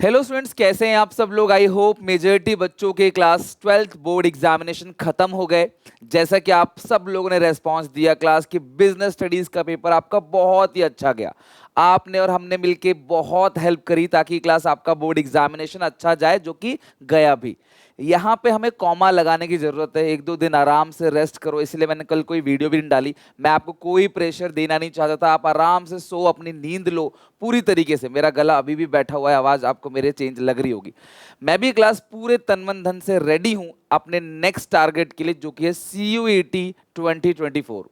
Hello students, कैसे हैं आप सब लोग। आई होप मेजॉरिटी बच्चों के क्लास 12th बोर्ड एग्जामिनेशन खत्म हो गए। जैसा कि आप सब लोगों ने रेस्पॉन्स दिया क्लास की बिजनेस स्टडीज का पेपर आपका बहुत ही अच्छा गया। आपने और हमने मिलके बहुत हेल्प करी ताकि क्लास आपका बोर्ड एग्जामिनेशन अच्छा जाए, जो कि गया भी। यहाँ पे हमें कॉमा लगाने की जरूरत है, एक दो दिन आराम से रेस्ट करो, इसलिए मैंने कल कोई वीडियो भी नहीं डाली। मैं आपको कोई प्रेशर देना नहीं चाहता था, आप आराम से सो, अपनी नींद लो पूरी तरीके से। मेरा गला अभी भी बैठा हुआ है, आवाज आपको मेरे चेंज लग रही होगी। मैं भी क्लास पूरे तन मन धन से रेडी हूं अपने नेक्स्ट टारगेट के लिए, जो कि है CUET 2024।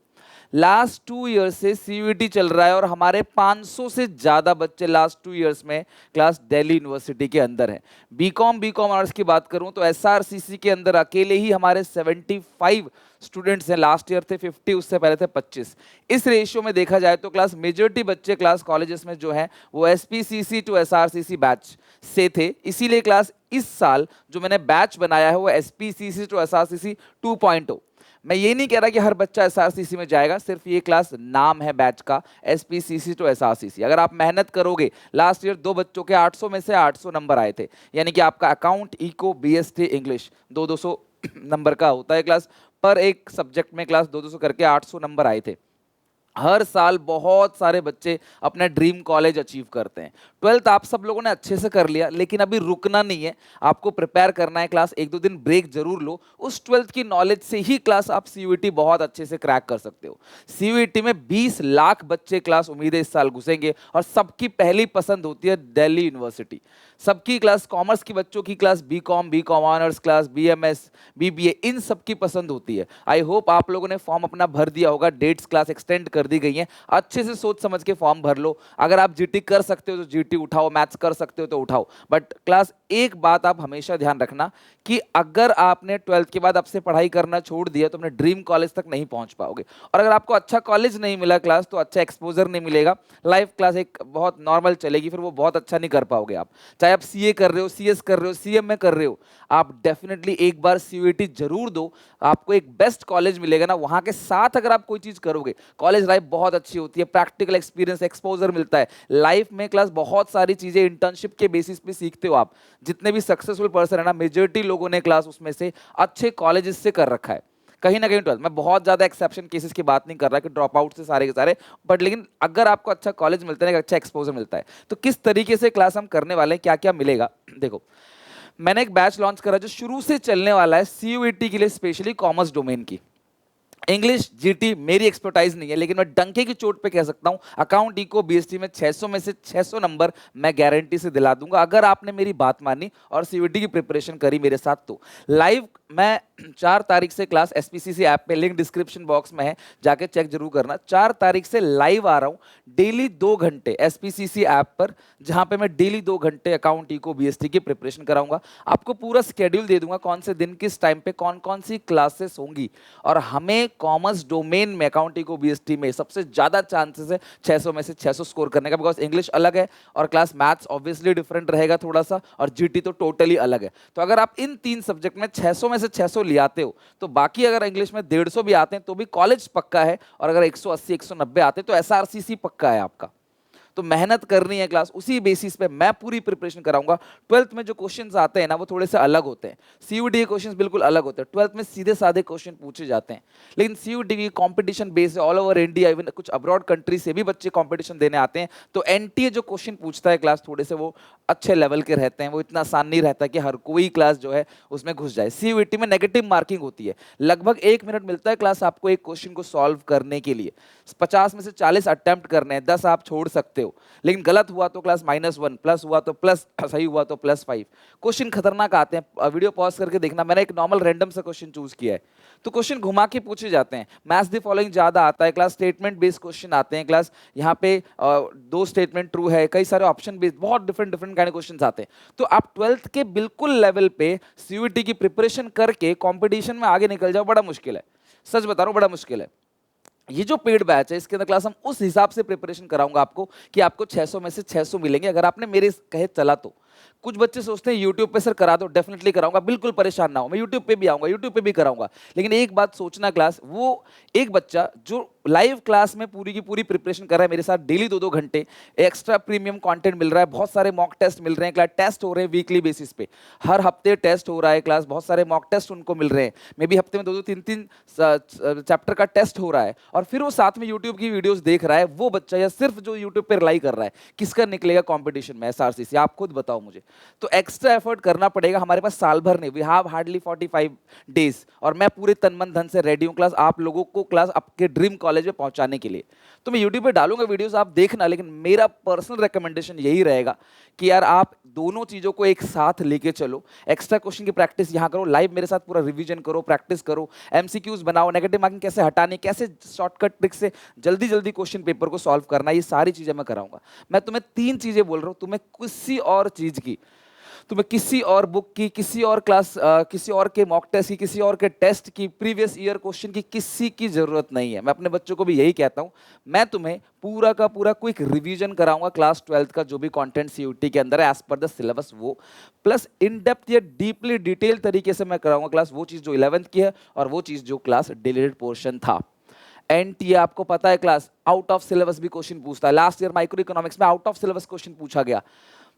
लास्ट 2 ईयर से CUET चल रहा है और हमारे 500 से ज्यादा बच्चे लास्ट 2 ईयर्स में क्लास दिल्ली यूनिवर्सिटी के अंदर हैं। बीकॉम ऑनर्स की बात करूं तो SRCC के अंदर अकेले ही हमारे 75 स्टूडेंट्स हैं। लास्ट ईयर थे 50, उससे पहले थे 25। इस रेशियो में देखा जाए तो क्लास मेजॉरिटी बच्चे क्लास कॉलेजेस में जो हैं वो SPCC टू SRCC बैच से थे। इसीलिए क्लास इस साल जो मैंने बैच बनाया है वो SPCC टू SRCC 2.0। मैं ये नहीं कह रहा कि हर बच्चा SRCC में जाएगा, सिर्फ ये क्लास नाम है बैच का, SPCC टू SRCC। अगर आप मेहनत करोगे, लास्ट ईयर 2 बच्चों के 800 में से 800 नंबर आए थे, यानी कि आपका account, eco, BST, English 200 number का होता है क्लास, पर एक सब्जेक्ट में क्लास 200 करके 800 नंबर आए थे। हर साल बहुत सारे बच्चे अपना ड्रीम कॉलेज अचीव करते हैं। 12th आप सब लोगों ने अच्छे से कर लिया, लेकिन अभी रुकना नहीं है, आपको प्रिपेयर करना है। क्लास एक दो दिन ब्रेक जरूर लो, उस 12th की नॉलेज से ही क्लास आप CUET बहुत अच्छे से क्रैक कर सकते हो। CUET में 20 लाख बच्चे क्लास उम्मीद है इस साल घुसेंगे और सबकी पहली पसंद होती है दिल्ली यूनिवर्सिटी। सबकी क्लास, कॉमर्स की बच्चों की class BCom honours class, BMS, BBA, इन सब की पसंद होती है। आई होप आप लोगों ने फॉर्म अपना भर दिया होगा, डेट्स क्लास एक्सटेंड कर दी गई हैं, अच्छे से सोच समझ के फॉर्म भर लो। अगर आप GT कर सकते हो तो GT उठाओ, मैथ्स कर सकते हो तो उठाओ। बट क्लास एक बात आप हमेशा ध्यान रखना कि अगर आपने 12th के बाद अब से पढ़ाई करना छोड़ दिया तो अपने ड्रीम कॉलेज तक नहीं पहुंच पाओगे। और अगर आपको अच्छा कॉलेज नहीं मिला क्लास, तो अच्छा एक्सपोजर नहीं मिलेगा, लाइफ क्लास एक बहुत नॉर्मल चलेगी, फिर वो बहुत अच्छा नहीं कर पाओगे आप। चाहे आप CA कर रहे हो, CS कर रहे हो, CMA कर रहे हो, आप डेफिनेटली एक बार CUET जरूर दो। आपको एक बेस्ट कॉलेज मिलेगा ना, वहां के साथ अगर आप कोई चीज करोगे, कॉलेज लाइफ बहुत अच्छी होती है, प्रैक्टिकल एक्सपीरियंस, एक्सपोजर मिलता है लाइफ में। क्लास बहुत सारी चीजें इंटर्नशिप के बेसिस पे सीखते हो आप। जितने भी सक्सेसफुल पर्सन है ना, मेजॉरिटी लोगों ने क्लास उसमें से अच्छे कॉलेजेस से कर रखा है कहीं ना कहीं। 12th मैं बहुत ज्यादा एक्सेप्शन केसेस की बात नहीं कर रहा कि ड्रॉप आउट से सारे के सारे, बट लेकिन अगर आपको अच्छा कॉलेज मिलता है, अच्छा एक्सपोजर मिलता है, तो किस तरीके से क्लास हम करने वाले हैं, क्या क्या मिलेगा। देखो, मैंने एक बैच लॉन्च करा जो शुरू से चलने वाला है CUET के लिए, स्पेशली कॉमर्स डोमेन की। इंग्लिश GT मेरी एक्सपर्टाइज नहीं है, लेकिन मैं डंके की चोट पे कह सकता हूं अकाउंट, इको, BST में 600 में से 600 नंबर मैं गारंटी से दिला दूंगा, अगर आपने मेरी बात मानी और CUET की प्रिपरेशन करी मेरे साथ तो। लाइव मैं 4 तारीख से क्लास SPCC ऐप पे, लिंक डिस्क्रिप्शन बॉक्स में है, जाके चेक जरूर करना। 4 तारीख से लाइव आ रहा हूं, डेली 2 घंटे SPCC ऐप पर, जहां पे मैं डेली 2 घंटे अकाउंट, इको, BST की प्रिपरेशन कराऊंगा। आपको पूरा स्केड्यूल दे दूंगा, कौन से दिन किस टाइम पे कौन कौन सी क्लासेस होंगी। और हमें कॉमर्स डोमेन में, अकाउंट, इको, BST में सबसे ज्यादा चांसेस है 600 में से 600 स्कोर करने का, बिकॉज इंग्लिश अलग है और क्लास मैथ्स ऑब्वियसली डिफरेंट रहेगा थोड़ा सा, और GT तो टोटली अलग है। तो अगर आप इन 3 सब्जेक्ट में 600 में से 600 ले आते हो, तो बाकी अगर इंग्लिश में 150 भी आते हैं तो भी कॉलेज पक्का है, और अगर 180 190 आते हैं तो SRCC पक्का है आपका। तो मेहनत करनी है क्लास, उसी बेसिस पे मैं पूरी प्रिपरेशन कराऊंगा। 12th में जो क्वेश्चंस आते हैं ना, वो थोड़े से अलग होते हैं। CUET के क्वेश्चंस बिल्कुल अलग होते हैं, 12th में सीधे साधे क्वेश्चन पूछे जाते हैं। लेकिन CUET की कंपटीशन बेस है ऑल ओवर इंडिया, इवन कुछ अब्रॉड कंट्री से भी बच्चे कंपटीशन देने आते हैं। तो NTA जो क्वेश्चन पूछता है क्लास, थोड़े से वो अच्छे लेवल के रहते हैं, वो इतना आसान नहीं रहता कि हर कोई क्लास जो है उसमें घुस जाए। CUET में नेगेटिव मार्किंग होती है, लगभग 1 मिनट मिलता है क्लास आपको एक क्वेश्चन को सॉल्व करने के लिए। 50 में से 40 अटेम्प्ट करने हैं, 10 आप छोड़ सकते हो, लेकिन गलत हुआ तो क्लास -1, प्लस हुआ तो प्लस, सही हुआ तो +5। क्वेश्चन खतरनाक आते हैं, वीडियो पॉज करके देखना। मैंने एक नॉर्मल रैंडम सा क्वेश्चन चूज किया है, तो क्वेश्चन घुमा के पूछे जाते हैं। मैथ्स द फॉलोइंग ज्यादा आता है क्लास, स्टेटमेंट बेस्ड क्वेश्चन आते हैं क्लास, यहाँ पे 2 स्टेटमेंट ट्रू है, कई सारे ऑप्शन बेस्ड, बहुत डिफरेंट डिफरेंट काइंड क्वेश्चन आते हैं। तो आप 12th के बिल्कुल लेवल पे CUET की प्रिपरेशन करके कंपटीशन में आगे निकल जाओ, बड़ा मुश्किल है, सच बता रहा हूँ, बड़ा मुश्किल है। ये जो पेड बैच है, इसके अंदर क्लास हम उस हिसाब से प्रिपरेशन कराऊंगा आपको कि आपको 600 में से 600 मिलेंगे, अगर आपने मेरे कहे चला तो। कुछ बच्चे सोचते हैं यूट्यूब पे सर करा दो, डेफिनेटली कराऊंगा, बिल्कुल परेशान ना हो, मैं यूट्यूब पे भी आऊंगा, यूट्यूब पे भी कराऊंगा। लेकिन एक बात सोचना क्लास, वो एक बच्चा जो लाइव क्लास में पूरी की पूरी प्रिपरेशन कर रहा है मेरे साथ डेली 2-2 घंटे, एक्स्ट्रा प्रीमियम कंटेंट मिल रहा है, बहुत सारे मॉक टेस्ट मिल रहे हैं, क्लास टेस्ट हो रहे हैं वीकली बेसिस पे, हर हफ्ते टेस्ट हो रहा है क्लास, बहुत सारे मॉक टेस्ट उनको मिल रहे हैं, मे बी हफ्ते में 2-2 3-3 चैप्टर का टेस्ट हो रहा है, और फिर वो साथ में यूट्यूब की वीडियोस देख रहा है। वो बच्चा या सिर्फ जो यूट्यूब पर रिलाई कर रहा है, किसका निकलेगा कॉम्पिटिशन में? एसआरसीसी। आप खुद बताओ मुझे। तो एक्स्ट्रा एफर्ट करना पड़ेगा, हमारे पास साल भर नहीं, वी हैव हार्डली 45 डेज, और मैं पूरे तन मन धन से रेडी हूँ क्लास आप लोगों को क्लास आपके ड्रीम कॉलेज में पहुंचाने के लिए। तो मैं यूट्यूब पे डालूंगा वीडियोस, आप देखना, लेकिन मेरा पर्सनल रिकमेंडेशन यही रहेगा कि यार आप दोनों चीजों को एक साथ लेके चलो। एक्स्ट्रा क्वेश्चन की प्रैक्टिस यहाँ करो, लाइव मेरे साथ पूरा रिवीजन करो, प्रैक्टिस करो, एमसीक्यूज बनाओ, नेगेटिव मार्किंग कैसे हटाने, कैसे शॉर्टकट ट्रिक से जल्दी जल्दी क्वेश्चन पेपर को सॉल्व करना, ये सारी चीजें मैं कराऊंगा। मैं तुम्हें 3 चीजें बोल रहा हूँ, तुम्हें किसी और चीज की, तुम्हें किसी और बुक की, किसी और क्लास, किसी और के मॉक टेस्ट की, किसी और के टेस्ट की, प्रीवियस ईयर क्वेश्चन की किसी की जरूरत नहीं है। मैं अपने बच्चों को भी यही कहता हूं, मैं तुम्हें पूरा का पूरा क्विक रिवीजन कराऊंगा क्लास 12th का जो भी कंटेंट सीयूटी के अंदर है एज पर द सिलेबस, वो प्लस इन डेप्थ या डीपली डिटेल तरीके से मैं कराऊंगा क्लास वो चीज जो 11th की है और वो चीज जो क्लास डिलीटेड पोर्शन था। एनटीए आपको पता है क्लास आउट ऑफ सिलेबस भी क्वेश्चन पूछता है। लास्ट ईयर माइक्रो इकोनॉमिक्स में आउट ऑफ सिलेबस क्वेश्चन पूछा गया,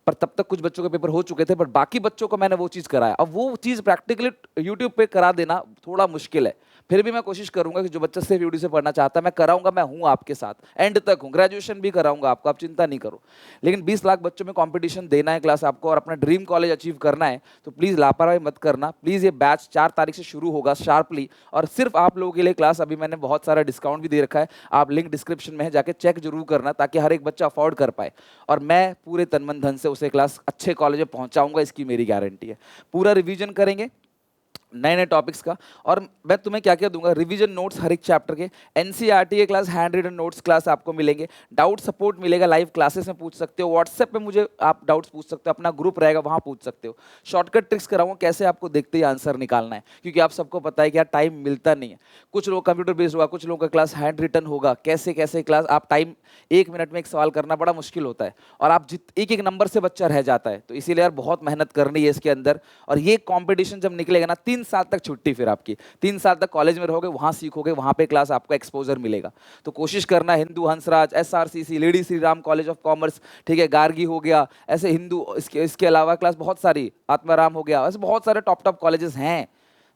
पर तब तक कुछ बच्चों के पेपर हो चुके थे, बट बाकी बच्चों को मैंने वो चीज कराया। अब वो चीज प्रैक्टिकली यूट्यूब पे करा देना थोड़ा मुश्किल है, फिर भी मैं कोशिश करूंगा कि जो बच्चा सिर्फ यूट्यूब से पढ़ना चाहता है मैं कराऊंगा, मैं हूं आपके साथ, एंड तक हूं, ग्रेजुएशन भी कराऊंगा आपको, आप चिंता नहीं करो। लेकिन 20 लाख बच्चों में कंपटीशन देना है क्लास आपको और अपना ड्रीम कॉलेज अचीव करना है, तो प्लीज लापरवाही मत करना। प्लीज ये बैच 4 तारीख से शुरू होगा शार्पली, और सिर्फ आप लोगों के लिए क्लास, अभी मैंने बहुत सारा डिस्काउंट भी दे रखा है, आप लिंक डिस्क्रिप्शन में है, जाके चेक जरूर करना ताकि हर एक बच्चा अफोर्ड कर पाए, और मैं पूरे तन मन धन से उसे क्लास अच्छे कॉलेज में पहुंचाऊंगा, इसकी मेरी गारंटी है। पूरा रिवीजन करेंगे नए नए टॉपिक्स का, और मैं तुम्हें क्या क्या दूंगा, रिवीजन नोट्स हर एक चैप्टर के, एनसीईआरटी के class hand written notes class आपको मिलेंगे, डाउट सपोर्ट मिलेगा, लाइव क्लासेस में पूछ सकते हो, व्हाट्सएप पे मुझे आप डाउट्स पूछ सकते हो, अपना ग्रुप रहेगा वहां पूछ सकते हो, शॉर्टकट ट्रिक्स कराऊंगा कैसे आपको देखते ही आंसर निकालना है, क्योंकि आप सबको पता है कि यार टाइम मिलता नहीं है, कुछ लोग कंप्यूटर बेस्ड होगा, कुछ लोगों का क्लास हैंड रिटन होगा, कैसे कैसे क्लास आप टाइम 1 मिनट में एक सवाल करना बड़ा मुश्किल होता है, और आप एक एक नंबर से बच्चा रह जाता है, तो इसीलिए यार बहुत मेहनत करनी है इसके अंदर। और ये कॉम्पिटिशन जब निकलेगा ना, 3 साल तक छुट्टी, फिर आपकी 3 साल तक कॉलेज में रहोगे, वहां सीखोगे, वहां पे क्लास आपको एक्सपोजर मिलेगा। तो कोशिश करना, Hindu Hansraj, SRCC, lady Shri Ram college of commerce, ठीक है, गार्गी हो गया, ऐसे हिंदू, इसके अलावा क्लास बहुत सारी, आत्माराम हो गया, ऐसे बहुत सारे टॉप टॉप कॉलेजेस हैं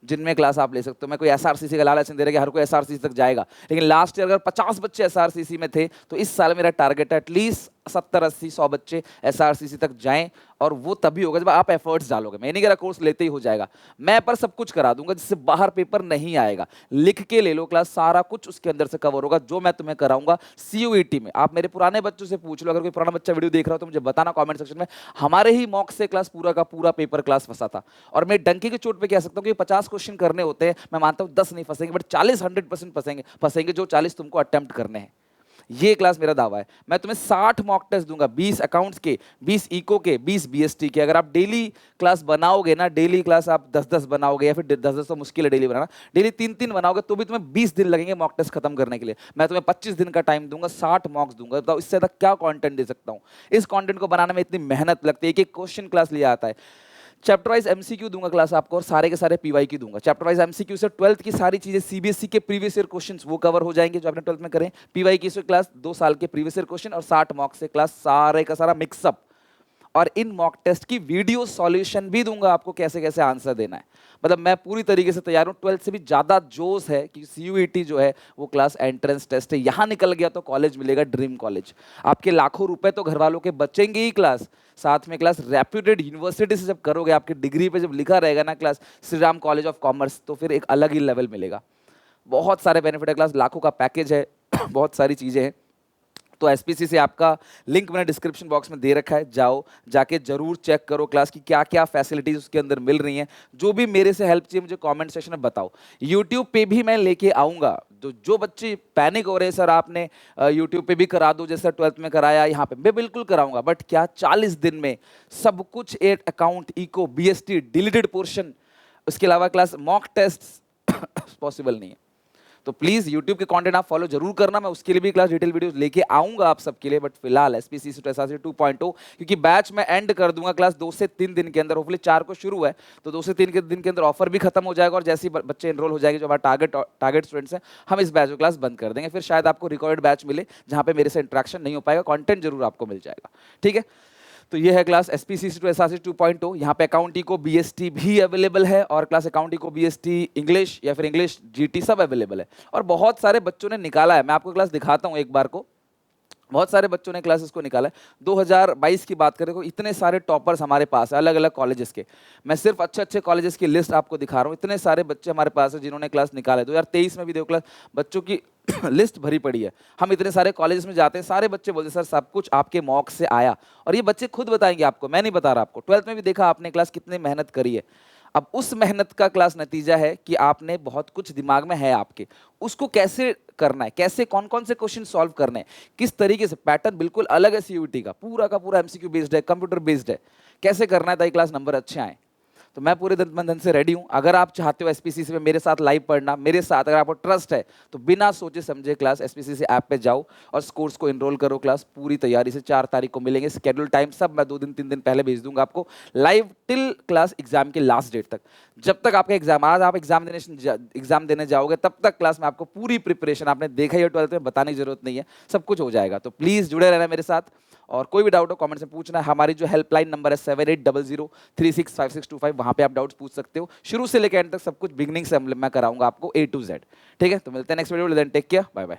जिनमें क्लास आप ले सकते हो। मैं कोई एसआरसीसी का लालच नहीं दे रहा कि हर कोई एसआरसीसी तक जाएगा, लेकिन लास्ट ईयर अगर 50 बच्चे एसआरसीसी में थे, तो इस साल मेरा टारगेट है एटलीस्ट 70-80-100 बच्चे एसआरसीसी तक जाएं, और वो तभी होगा जब आप एफर्ट्स डालोगे। मैं नहीं कह रहा कोर्स लेते ही हो जाएगा, मैं पर सब कुछ करा दूंगा जिससे बाहर पेपर नहीं आएगा। लिख के ले लो क्लास, सारा कुछ उसके अंदर से कवर होगा जो मैं तुम्हें कराऊंगा सीयूईटी में। आप मेरे पुराने बच्चों से पूछ लो, अगर कोई पुराना बच्चा वीडियो देख रहा हो तो मुझे बताना कमेंट सेक्शन में, हमारे ही मॉक से क्लास पूरा का पूरा पेपर क्लास फंसा था, और मैं डंकी की चोट पे कह सकता हूँ कि 50 क्वेश्चन करने होते हैं, मैं मानता हूँ 10 नहीं फंसेंगे, बट 40-100% फंसेंगे जो 40 तुमको अटेम्प्ट करने हैं। ये क्लास मेरा दावा है। मैं तुम्हें 60 मॉक टेस्ट दूंगा, 20 अकाउंट्स के, 20 इको के, 20 बीएसटी के। अगर आप डेली क्लास बनाओगे ना, डेली क्लास आप 10-10 बनाओगे, या फिर 10-10 तो मुश्किल है डेली बनाना, डेली 3-3 बनाओगे तो भी तुम्हें 20 दिन लगेंगे मॉक टेस्ट खत्म करने के लिए। मैं तुम्हें 25 दिन का टाइम दूंगा, 60 मॉक्स दूंगा। बताओ इससे ज्यादा क्या कंटेंट दे सकता हूं? इस कंटेंट को बनाने में इतनी मेहनत लगती है, एक एक क्वेश्चन क्लास लिया आता है। चैप्टर वाइज एमसीक्यू दूंगा क्लास आपको, और सारे के सारे पीवाई की दूंगा। चैप्टर वाइज एमसीक्यू से 12th की सारी चीजें, सीबीएसई के प्रीवियस ईयर क्वेश्चंस वो कवर हो जाएंगे जो आपने 12th में करें। पीवाई की क्लास 2 साल के प्रीवियस ईयर क्वेश्चन, और 60 मॉक से क्लास सारे का सारा मिक्सअप, और इन मॉक टेस्ट की वीडियो सॉल्यूशन भी दूंगा आपको, कैसे कैसे आंसर देना है। मतलब मैं पूरी तरीके से तैयार हूं। 12th से भी ज्यादा जोश है कि सीयूईटी जो है वो क्लास एंट्रेंस टेस्ट है, यहां निकल गया तो कॉलेज मिलेगा ड्रीम कॉलेज। आपके लाखों रुपए तो घर वालों के बचेंगे ही क्लास, साथ में क्लास रेप्यूटेड यूनिवर्सिटी से जब करोगे, आपकी डिग्री पे जब लिखा रहेगा ना class Shri Ram college of commerce, तो फिर एक अलग ही लेवल मिलेगा। बहुत सारे बेनिफिट है क्लास, लाखों का पैकेज है बहुत सारी चीजें हैं। तो एसपीसी से आपका लिंक मैंने डिस्क्रिप्शन बॉक्स में दे रखा है, जाओ जाके जरूर चेक करो क्लास की क्या क्या फैसिलिटीज उसके अंदर मिल रही हैं। जो भी मेरे से हेल्प चाहिए मुझे कमेंट सेक्शन में बताओ। यूट्यूब पे भी मैं लेके आऊँगा। जो बच्चे पैनिक हो रहे हैं सर आपने यूट्यूब पे भी करा दो जैसा 12th में कराया, यहाँ पे मैं बिल्कुल कराऊंगा, बट क्या 40 दिन में सब कुछ, at account, eco, BST, deleted portion, उसके अलावा क्लास मॉक टेस्ट पॉसिबल नहीं है। तो प्लीज यूट्यूब के कंटेंट आप फॉलो जरूर करना, मैं उसके लिए भी क्लास डिटेल वीडियोस लेके आऊंगा आप सबके लिए। बट फिलहाल एसपीसीसी टू एसआरसी 2.0 क्योंकि बैच मैं एंड कर दूंगा क्लास 2 से 3 दिन के अंदर, होपफुली 4 को शुरू है तो 2 से 3 के दिन के अंदर ऑफर भी खत्म हो जाएगा, और जैसे ही बच्चे एनरोल हो जाएंगे जो हमारे टारगेट स्टूडेंट्स हैं, हम इस बैच को क्लास बंद कर देंगे। फिर शायद आपको रिकॉर्डेड बैच मिले जहां पे मेरे से इंटरेक्शन नहीं हो पाएगा, कंटेंट जरूर आपको मिल जाएगा, ठीक है। तो ये है क्लास एसपीसीसी टू एसआरसी 2.0। यहाँ पे अकाउंटिंग को बीएसटी भी अवेलेबल है, और क्लास अकाउंटिंग को बीएसटी इंग्लिश या फिर इंग्लिश जीटी सब अवेलेबल है, और बहुत सारे बच्चों ने निकाला है। मैं आपको क्लास दिखाता हूँ एक बार को, बहुत सारे बच्चों ने क्लासेस को निकाला है। 2022 की बात करें तो इतने सारे टॉपर्स हमारे पास है अलग अलग कॉलेजेस के। मैं सिर्फ अच्छे अच्छे कॉलेजेस की लिस्ट आपको दिखा रहा हूँ, इतने सारे बच्चे हमारे पास है जिन्होंने क्लास निकाला है। 2023 में भी देखो क्लास बच्चों की लिस्ट भरी पड़ी है। हम इतने सारे कॉलेजेस में जाते हैं, सारे बच्चे बोलते सर सब कुछ आपके मॉक से आया, और ये बच्चे खुद बताएंगे आपको, मैं नहीं बता रहा आपको। 12th में भी देखा आपने क्लास कितनी मेहनत करी है। अब उस मेहनत का क्लास नतीजा है कि आपने बहुत कुछ दिमाग में है आपके, उसको कैसे करना है, कैसे कौन कौन से क्वेश्चन सॉल्व करने हैं, किस तरीके से, पैटर्न बिल्कुल अलग है सीयूईटी का, पूरा का पूरा एमसीक्यू बेस्ड है, कंप्यूटर बेस्ड है, कैसे करना है ताकि क्लास नंबर अच्छे आए। तो मैं पूरे धन से रेडी हूं। अगर आप चाहते हो एसपीसीसी में मेरे साथ लाइव पढ़ना, मेरे साथ अगर आपको ट्रस्ट है तो बिना सोचे समझे क्लास एसपीसीसी ऐप पे जाओ और इस कोर्स को एनरोल करो। क्लास पूरी तैयारी से 4 तारीख को मिलेंगे, स्केड्यूल टाइम सब मैं 2 दिन 3 दिन पहले भेज दूंगा आपको, लाइव टिल क्लास एग्जाम के लास्ट डेट तक। जब तक आपका एग्जाम, आज आप एग्जाम देने जाओगे तब तक क्लास में आपको पूरी प्रिपरेशन, आपने देखा ही है 12th में, बताने की जरूरत नहीं है, सब कुछ हो जाएगा। तो प्लीज जुड़े रहना मेरे साथ, और कोई भी डाउट हो कमेंट में पूछना है। हमारी जो हेल्पलाइन नंबर है 7800365625, वहां पे आप डाउट्स पूछ सकते हो। शुरू से लेकर एंड तक सब कुछ बिगनिंग से मैं कराऊंगा आपको A to Z, ठीक है। तो मिलते हैं नेक्स्ट वीडियो में, टेक केयर, बाय बाय।